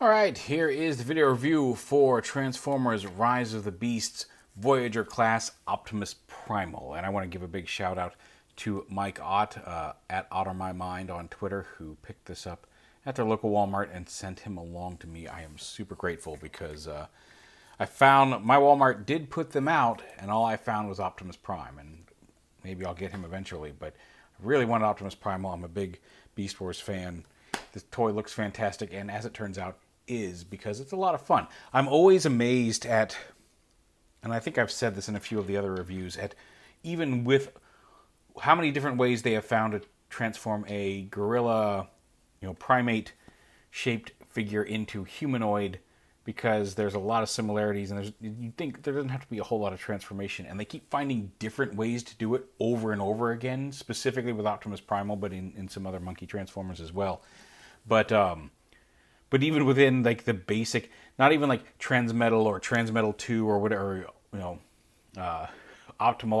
Alright, here is the video review for Transformers Rise of the Beasts Voyager class Optimus Primal. And I want to give a big shout out to Mike Ott at OtterMyMind on Twitter, who picked this up at their local Walmart and sent him along to me. I am super grateful because I found my Walmart did put them out, and all I found was Optimus Prime. And maybe I'll get him eventually, but I really wanted Optimus Primal. I'm a big Beast Wars fan. This toy looks fantastic, and as it turns out, is because it's a lot of fun. I'm always amazed at, and I think I've said this in a few of the other reviews, at even with how many different ways they have found to transform a gorilla, primate shaped figure into humanoid, because there's a lot of similarities, and you'd think there doesn't have to be a whole lot of transformation, and they keep finding different ways to do it over and over again, specifically with Optimus Primal, but in some other monkey transformers as well. But even within like the basic, not even like Transmetal or Transmetal 2 or whatever, Optimal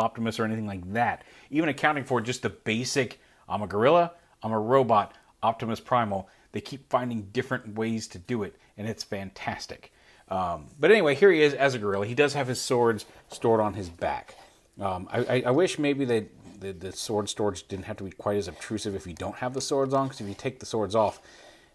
Optimus or anything like that, even accounting for just the basic, I'm a gorilla, I'm a robot, Optimus Primal, they keep finding different ways to do it, and it's fantastic. But anyway, here he is as a gorilla. He does have his swords stored on his back. I wish maybe the sword storage didn't have to be quite as obtrusive if you don't have the swords on, because if you take the swords off,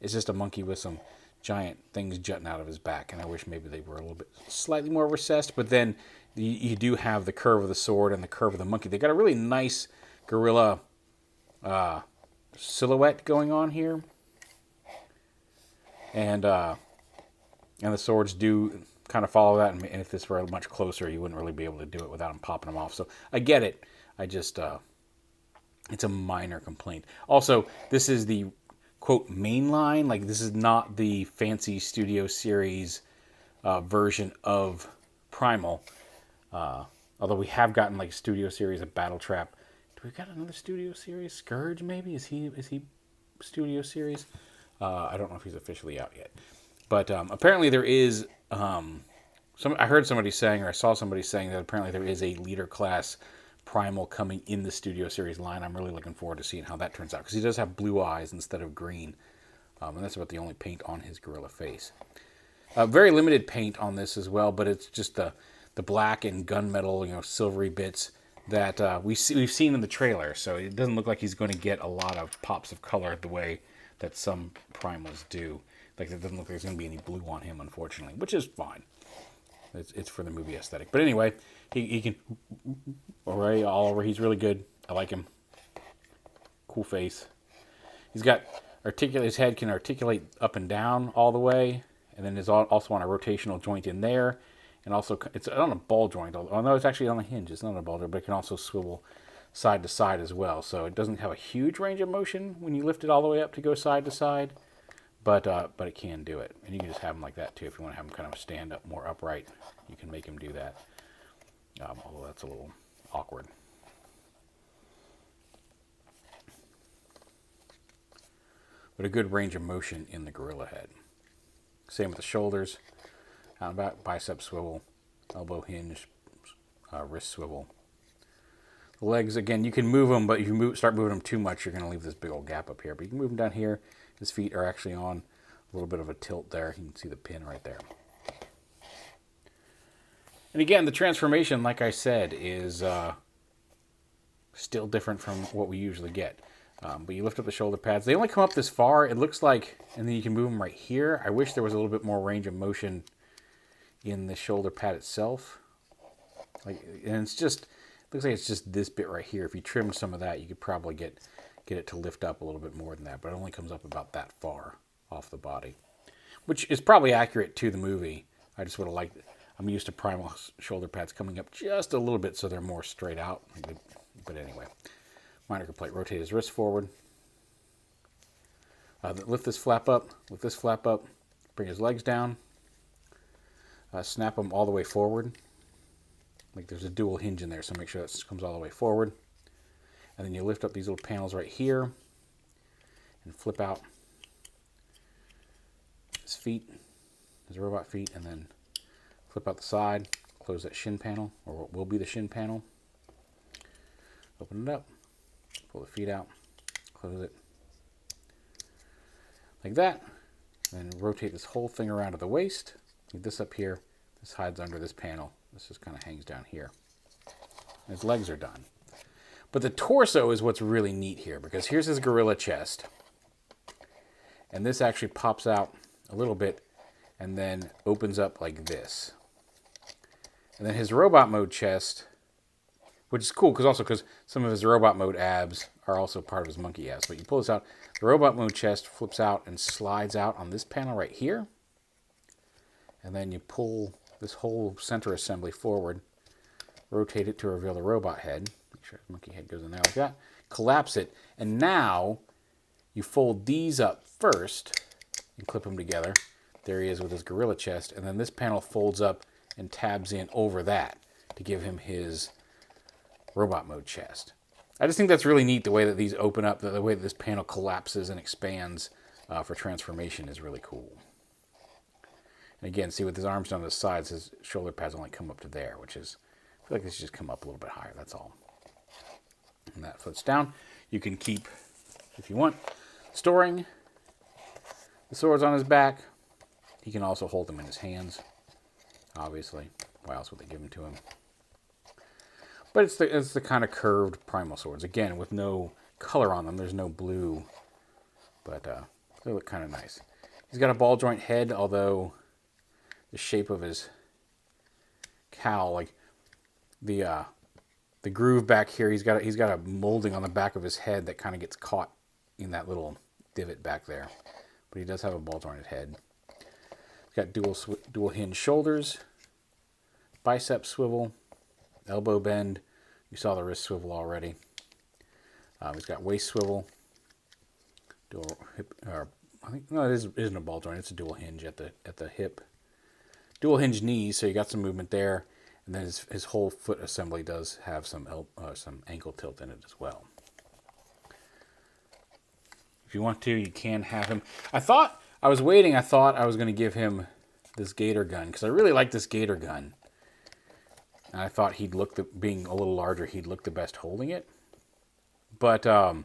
it's just a monkey with some giant things jutting out of his back, and I wish maybe they were a little bit slightly more recessed. But then you do have the curve of the sword and the curve of the monkey. They got a really nice gorilla silhouette going on here, and the swords do kind of follow that. And if this were much closer, you wouldn't really be able to do it without them popping them off. So I get it. I just it's a minor complaint. Also, this is the quote mainline, like this is not the fancy Studio Series version of Primal, although we have gotten like Studio Series of Battle Trap. Do we got another Studio Series? Scourge maybe? Is he Studio Series? I don't know if he's officially out yet, but apparently there is I heard somebody saying, or I saw somebody saying, that apparently there is a leader class Primal coming in the Studio Series line. I'm really looking forward to seeing how that turns out, because he does have blue eyes instead of green, and that's about the only paint on his gorilla face. Very limited paint on this as well, but it's just the black and gunmetal, silvery bits that we've seen in the trailer. So it doesn't look like he's going to get a lot of pops of color the way that some Primals do. Like, it doesn't look like there's going to be any blue on him, unfortunately, which is fine. It's for the movie aesthetic. But anyway, he can, all over. He's really good. I like him. Cool face. He's got his head can articulate up and down all the way, and then is also on a rotational joint in there, and also it's on a ball joint. Although it's actually on a hinge. It's not a ball joint, but it can also swivel side to side as well. So it doesn't have a huge range of motion when you lift it all the way up to go side to side. But it can do it. And you can just have him like that too. If you want to have him kind of stand up more upright, you can make him do that. Although that's a little awkward. But a good range of motion in the gorilla head. Same with the shoulders. Out and back, bicep swivel, elbow hinge, wrist swivel. The legs, again, you can move them, but if you start moving them too much, you're going to leave this big old gap up here. But you can move them down here. His feet are actually on a little bit of a tilt there. You can see the pin right there. And again, the transformation, like I said, is still different from what we usually get. But you lift up the shoulder pads. They only come up this far, it looks like, and then you can move them right here. I wish there was a little bit more range of motion in the shoulder pad itself. And it's just, looks like it's just this bit right here. If you trimmed some of that, you could probably get it to lift up a little bit more than that, but it only comes up about that far off the body, which is probably accurate to the movie. I just would have liked it. I'm used to Primal shoulder pads coming up just a little bit so they're more straight out. But anyway, minor complaint. Rotate his wrist forward. Lift this flap up. Bring his legs down. Snap them all the way forward. Like there's a dual hinge in there, so make sure that comes all the way forward. And then you lift up these little panels right here and flip out his feet, his robot feet, and then flip out the side, close that shin panel, or what will be the shin panel. Open it up, pull the feet out, close it. Like that. And rotate this whole thing around to the waist. Leave this up here. This hides under this panel. This just kind of hangs down here. His legs are done. But the torso is what's really neat here, because here's his gorilla chest. And this actually pops out a little bit and then opens up like this. And then his robot mode chest, which is cool because some of his robot mode abs are also part of his monkey abs. But you pull this out, the robot mode chest flips out and slides out on this panel right here. And then you pull this whole center assembly forward, rotate it to reveal the robot head. Make sure the monkey head goes in there like that. Collapse it, and now you fold these up first and clip them together. There he is with his gorilla chest, and then this panel folds up and tabs in over that to give him his robot mode chest. I just think that's really neat, the way that these open up, the way that this panel collapses and expands for transformation is really cool. And again, see with his arms down to the sides, his shoulder pads only come up to there, which is, I feel like they should just come up a little bit higher, that's all. And that flips down. You can keep, if you want, storing the swords on his back. He can also hold them in his hands, obviously. Why else would they give them to him? But it's the kind of curved primal swords. Again, with no color on them. There's no blue, but they look kind of nice. He's got a ball joint head, although the shape of his cowl, like the groove back here, he's got a molding on the back of his head that kind of gets caught in that little divot back there. But he does have a ball jointed head. He's got dual hinge shoulders, bicep swivel, elbow bend. You saw the wrist swivel already. He's got waist swivel, dual hip, or I think no, it isn't a ball joint. It's a dual hinge at the hip. Dual hinge knees, so you got some movement there, and then his whole foot assembly does have some ankle tilt in it as well. If you want to, you can have him. I thought I was going to give him this gator gun, because I really like this gator gun. And I thought being a little larger, he'd look the best holding it. But I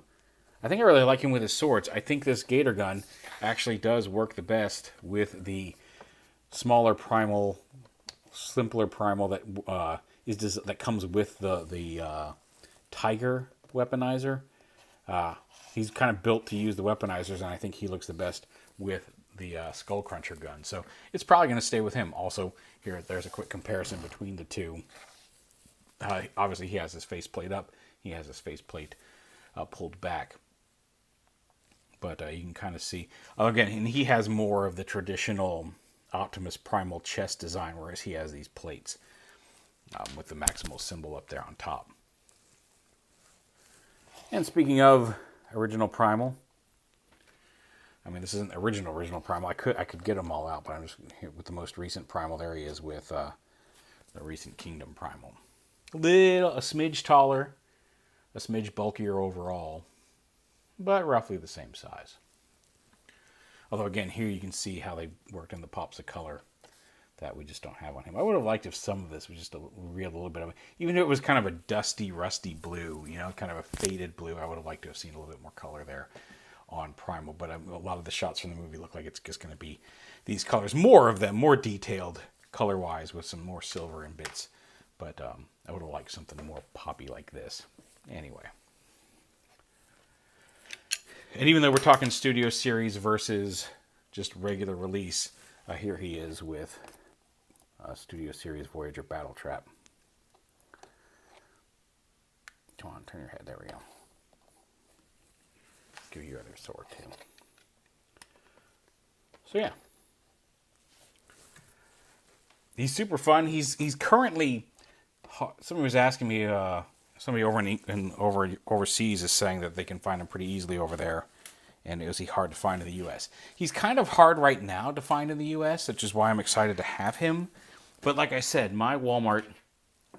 think I really like him with his swords. I think this gator gun actually does work the best with the smaller primal, simpler primal that comes with the tiger weaponizer. He's kind of built to use the weaponizers, and I think he looks the best with the Skull Cruncher gun. So it's probably going to stay with him. Also, there's a quick comparison between the two. Obviously, he has his faceplate up. He has his faceplate pulled back. But you can kind of see, again, and he has more of the traditional Optimus Primal chest design, whereas he has these plates with the Maximal symbol up there on top. And speaking of original Primal, I mean, this isn't original Primal. I could get them all out, but I'm just here with the most recent Primal. There he is with the recent Kingdom Primal. A smidge taller, a smidge bulkier overall, but roughly the same size. Although, again, here you can see how they worked in the pops of color that we just don't have on him. I would have liked if some of this was just a little bit of it. Even if it was kind of a dusty, rusty blue, kind of a faded blue, I would have liked to have seen a little bit more color there on Primal. But a lot of the shots from the movie look like it's just going to be these colors. More of them, more detailed color-wise with some more silver in bits. But I would have liked something more poppy like this. Anyway. And even though we're talking Studio Series versus just regular release, here he is with Studio Series Voyager Battle Trap. Come on, turn your head. There we go. Give you your other sword too. So yeah, he's super fun. He's currently. Somebody was asking me. Somebody overseas is saying that they can find him pretty easily over there, and is he hard to find in the U.S.? He's kind of hard right now to find in the U.S., which is why I'm excited to have him. But like I said, my Walmart,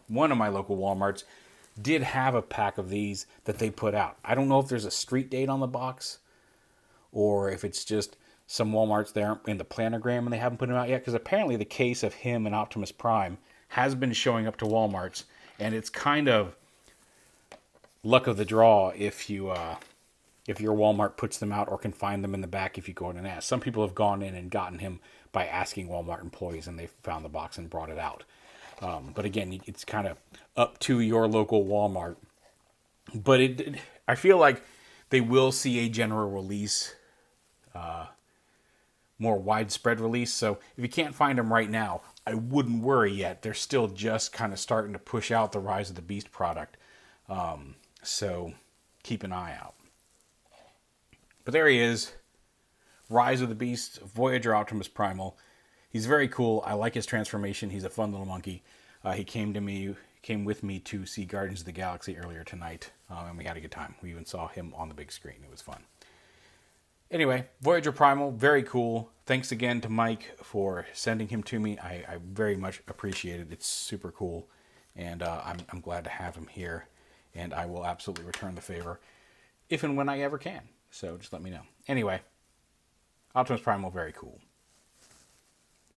one of my local Walmarts, did have a pack of these that they put out. I don't know if there's a street date on the box, or if it's just some Walmarts there in the planogram and they haven't put them out yet, because apparently the case of him and Optimus Prime has been showing up to Walmarts, and it's kind of luck of the draw if if your Walmart puts them out or can find them in the back if you go in and ask. Some people have gone in and gotten him by asking Walmart employees, and they found the box and brought it out. But again, it's kind of up to your local Walmart. But I feel like they will see a general release, more widespread release. So if you can't find them right now, I wouldn't worry yet. They're still just kind of starting to push out the Rise of the Beast product. So keep an eye out. But there he is. Rise of the Beast, Voyager Optimus Primal. He's very cool. I like his transformation. He's a fun little monkey. He came with me to see Guardians of the Galaxy earlier tonight, and we had a good time. We even saw him on the big screen. It was fun. Anyway, Voyager Primal, very cool. Thanks again to Mike for sending him to me. I very much appreciate it. It's super cool, and I'm glad to have him here, and I will absolutely return the favor if and when I ever can. So just let me know. Anyway, Optimus Primal, very cool.